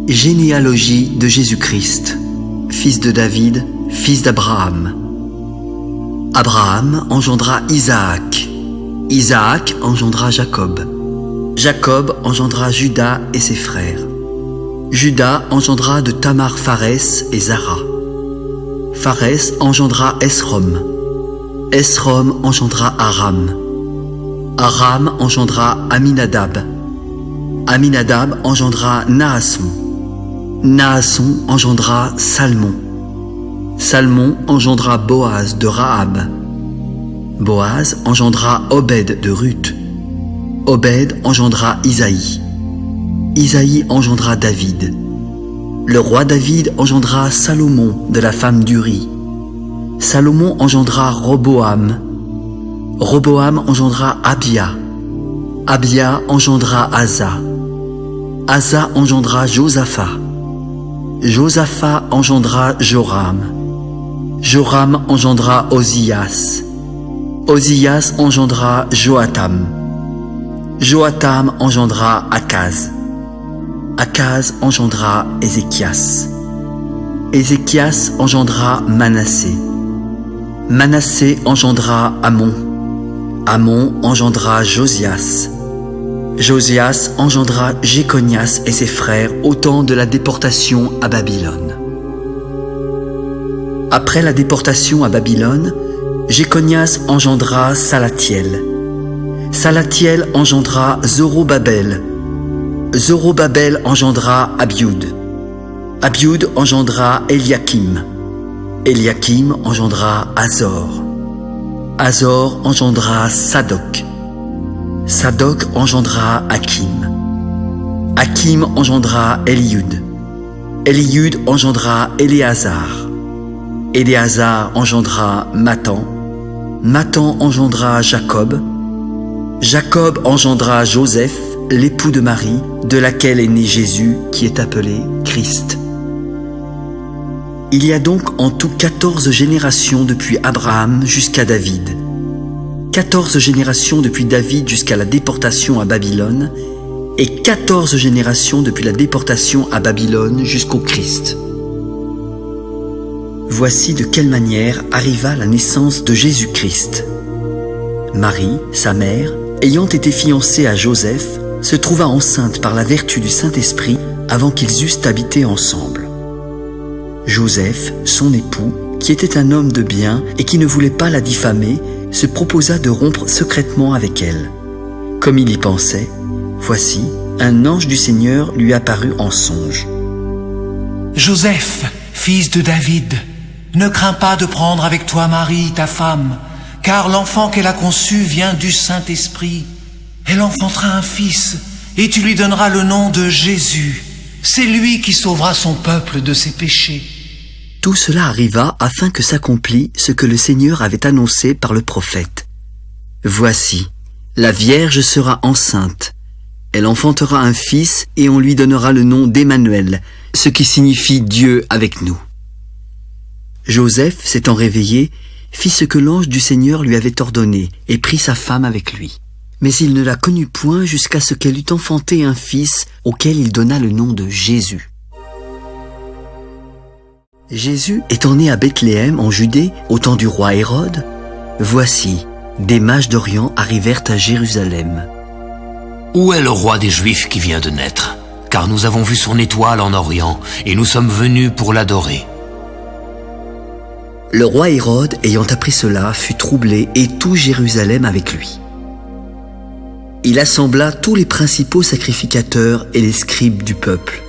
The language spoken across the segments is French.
Généalogie de Jésus-Christ, fils de David, fils d'Abraham. Abraham engendra Isaac. Isaac engendra Jacob. Jacob engendra Juda et ses frères. Juda engendra de Tamar Pharès et Zara. Pharès engendra Esrom. Esrom engendra Aram. Aram engendra Aminadab. Aminadab engendra Naasson. Naasson engendra Salmon. Salmon engendra Boaz de Rahab. Boaz engendra Obed de Ruth. Obed engendra Isaïe. Isaïe engendra David. Le roi David engendra Salomon de la femme d'Uri. Salomon engendra Roboam. Roboam engendra Abia. Abia engendra Asa. Asa engendra Josaphat. Josaphat engendra Joram. Joram engendra Ozias. Ozias engendra Joatam. Joatam engendra Akaz. Akaz engendra Ézéchias. Ézéchias engendra Manassé. Manassé engendra Amon. Amon engendra Josias. Josias engendra Jéconias et ses frères au temps de la déportation à Babylone. Après la déportation à Babylone, Jéconias engendra Salatiel. Salatiel engendra Zorobabel. Zorobabel engendra Abiud. Abiud engendra Eliakim. Eliakim engendra Azor. Azor engendra Sadoc. Sadoc engendra Hakim. Hakim engendra Eliud. Eliud engendra Éléazar. Éléazar engendra Mathan. Mathan engendra Jacob. Jacob engendra Joseph, l'époux de Marie, de laquelle est né Jésus, qui est appelé Christ. Il y a donc en tout 14 générations depuis Abraham jusqu'à David. 14 générations depuis David jusqu'à la déportation à Babylone et 14 générations depuis la déportation à Babylone jusqu'au Christ. Voici de quelle manière arriva la naissance de Jésus-Christ. Marie, sa mère, ayant été fiancée à Joseph, se trouva enceinte par la vertu du Saint-Esprit avant qu'ils eussent habité ensemble. Joseph, son époux, qui était un homme de bien et qui ne voulait pas la diffamer, se proposa de rompre secrètement avec elle. Comme il y pensait, voici, un ange du Seigneur lui apparut en songe. « Joseph, fils de David, ne crains pas de prendre avec toi Marie, ta femme, car l'enfant qu'elle a conçu vient du Saint-Esprit. Elle enfantera un fils, et tu lui donneras le nom de Jésus. C'est lui qui sauvera son peuple de ses péchés. » Tout cela arriva afin que s'accomplît ce que le Seigneur avait annoncé par le prophète. Voici, la Vierge sera enceinte. Elle enfantera un fils et on lui donnera le nom d'Emmanuel, ce qui signifie Dieu avec nous. Joseph, s'étant réveillé, fit ce que l'ange du Seigneur lui avait ordonné et prit sa femme avec lui. Mais il ne la connut point jusqu'à ce qu'elle eût enfanté un fils auquel il donna le nom de Jésus. Jésus étant né à Bethléem en Judée au temps du roi Hérode, voici, des mages d'Orient arrivèrent à Jérusalem. Où est le roi des Juifs qui vient de naître? Car nous avons vu son étoile en Orient et nous sommes venus pour l'adorer. Le roi Hérode, ayant appris cela, fut troublé et tout Jérusalem avec lui. Il assembla tous les principaux sacrificateurs et les scribes du peuple.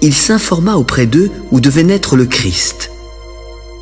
Il s'informa auprès d'eux où devait naître le Christ.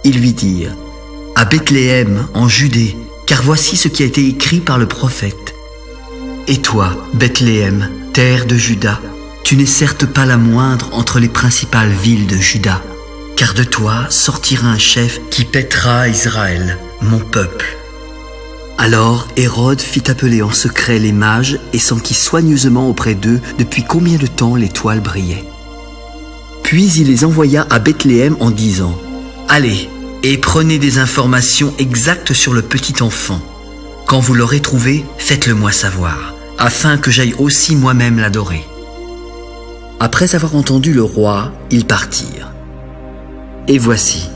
Ils lui dirent « À Bethléem, en Judée, car voici ce qui a été écrit par le prophète. Et toi, Bethléem, terre de Juda, tu n'es certes pas la moindre entre les principales villes de Juda, car de toi sortira un chef qui paîtra Israël, mon peuple. » Alors Hérode fit appeler en secret les mages et s'enquit soigneusement auprès d'eux depuis combien de temps l'étoile brillait. Puis il les envoya à Bethléem en disant « Allez, et prenez des informations exactes sur le petit enfant. Quand vous l'aurez trouvé, faites-le moi savoir, afin que j'aille aussi moi-même l'adorer. » Après avoir entendu le roi, ils partirent. Et voici,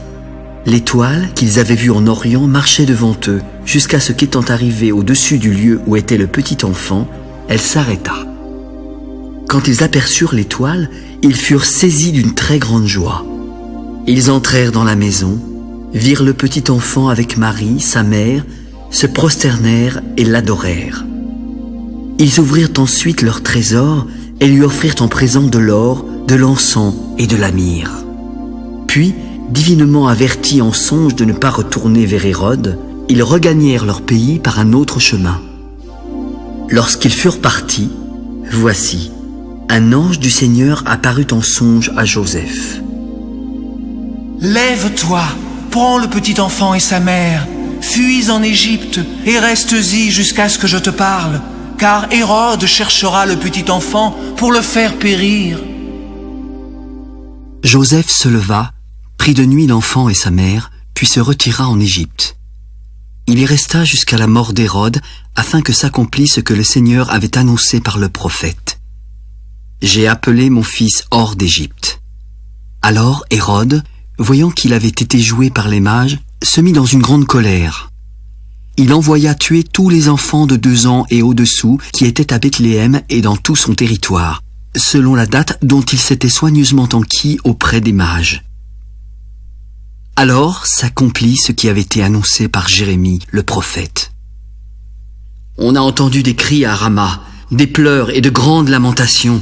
l'étoile qu'ils avaient vue en Orient marchait devant eux, jusqu'à ce qu'étant arrivée au-dessus du lieu où était le petit enfant, elle s'arrêta. Quand ils aperçurent l'étoile, ils furent saisis d'une très grande joie. Ils entrèrent dans la maison, virent le petit enfant avec Marie, sa mère, se prosternèrent et l'adorèrent. Ils ouvrirent ensuite leur trésor et lui offrirent en présent de l'or, de l'encens et de la myrrhe. Puis, divinement avertis en songe de ne pas retourner vers Hérode, ils regagnèrent leur pays par un autre chemin. Lorsqu'ils furent partis, voici, un ange du Seigneur apparut en songe à Joseph. « Lève-toi, prends le petit enfant et sa mère, fuis en Égypte et restes-y jusqu'à ce que je te parle, car Hérode cherchera le petit enfant pour le faire périr. » Joseph se leva, prit de nuit l'enfant et sa mère, puis se retira en Égypte. Il y resta jusqu'à la mort d'Hérode, afin que s'accomplisse ce que le Seigneur avait annoncé par le prophète. « J'ai appelé mon fils hors d'Égypte. » Alors Hérode, voyant qu'il avait été joué par les mages, se mit dans une grande colère. Il envoya tuer tous les enfants de 2 ans et au-dessous qui étaient à Bethléem et dans tout son territoire, selon la date dont il s'était soigneusement enquis auprès des mages. Alors s'accomplit ce qui avait été annoncé par Jérémie, le prophète. On a entendu des cris à Rama, des pleurs et de grandes lamentations.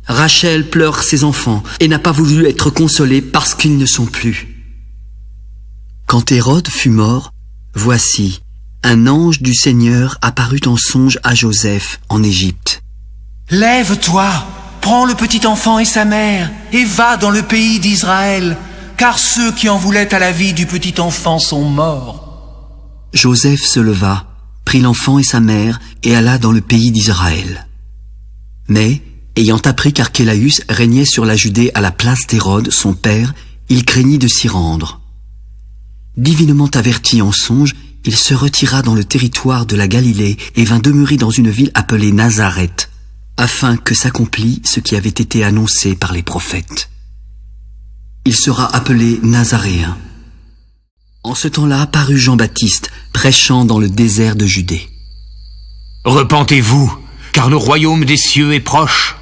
Rachel pleure ses enfants et n'a pas voulu être consolée parce qu'ils ne sont plus. Quand Hérode fut mort, voici, un ange du Seigneur apparut en songe à Joseph en Égypte. « Lève-toi, prends le petit enfant et sa mère, et va dans le pays d'Israël, car ceux qui en voulaient à la vie du petit enfant sont morts. » Joseph se leva, prit l'enfant et sa mère, et alla dans le pays d'Israël. Mais, ayant appris qu'Archélaüs régnait sur la Judée à la place d'Hérode, son père, il craignit de s'y rendre. Divinement averti en songe, il se retira dans le territoire de la Galilée et vint demeurer dans une ville appelée Nazareth, afin que s'accomplît ce qui avait été annoncé par les prophètes. Il sera appelé Nazaréen. En ce temps-là apparut Jean-Baptiste, prêchant dans le désert de Judée. « Repentez-vous, car le royaume des cieux est proche. »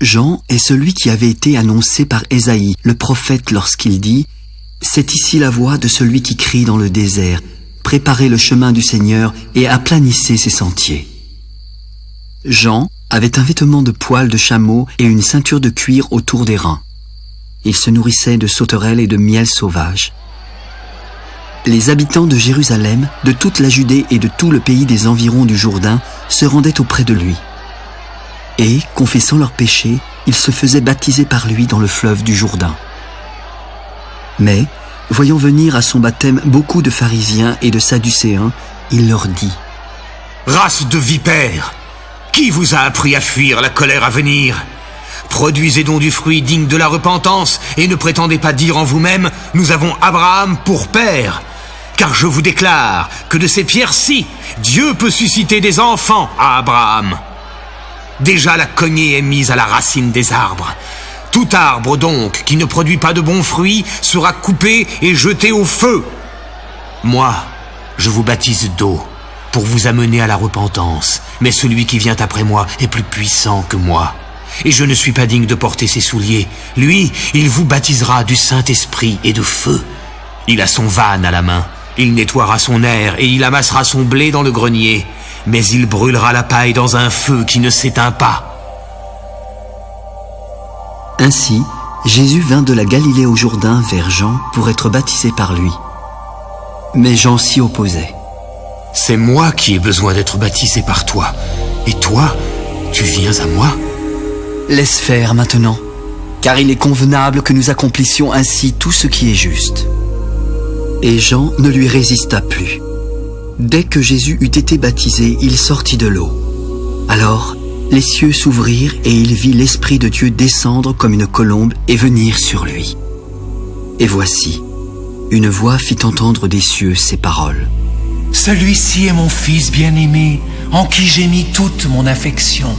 Jean est celui qui avait été annoncé par Ésaïe, le prophète, lorsqu'il dit « C'est ici la voix de celui qui crie dans le désert, préparez le chemin du Seigneur et aplanissez ses sentiers. » Jean avait un vêtement de poil de chameau et une ceinture de cuir autour des reins. Il se nourrissait de sauterelles et de miel sauvage. Les habitants de Jérusalem, de toute la Judée et de tout le pays des environs du Jourdain se rendaient auprès de lui. Et, confessant leurs péchés, ils se faisaient baptiser par lui dans le fleuve du Jourdain. Mais, voyant venir à son baptême beaucoup de pharisiens et de sadducéens, il leur dit : « Race de vipères, qui vous a appris à fuir la colère à venir ? Produisez donc du fruit digne de la repentance et ne prétendez pas dire en vous-même « Nous avons Abraham pour père ». Car je vous déclare que de ces pierres-ci, Dieu peut susciter des enfants à Abraham. Déjà la cognée est mise à la racine des arbres. Tout arbre donc qui ne produit pas de bons fruits sera coupé et jeté au feu. Moi, je vous baptise d'eau pour vous amener à la repentance, mais celui qui vient après moi est plus puissant que moi. Et je ne suis pas digne de porter ses souliers. Lui, il vous baptisera du Saint-Esprit et de feu. Il a son van à la main. Il nettoiera son aire et il amassera son blé dans le grenier. Mais il brûlera la paille dans un feu qui ne s'éteint pas. Ainsi, Jésus vint de la Galilée au Jourdain vers Jean pour être baptisé par lui. Mais Jean s'y opposait. « C'est moi qui ai besoin d'être baptisé par toi. Et toi, tu viens à moi ?» Laisse faire maintenant, car il est convenable que nous accomplissions ainsi tout ce qui est juste. Et Jean ne lui résista plus. Dès que Jésus eut été baptisé, il sortit de l'eau. Alors, les cieux s'ouvrirent et il vit l'Esprit de Dieu descendre comme une colombe et venir sur lui. Et voici, une voix fit entendre des cieux ces paroles. « Celui-ci est mon Fils bien-aimé, en qui j'ai mis toute mon affection.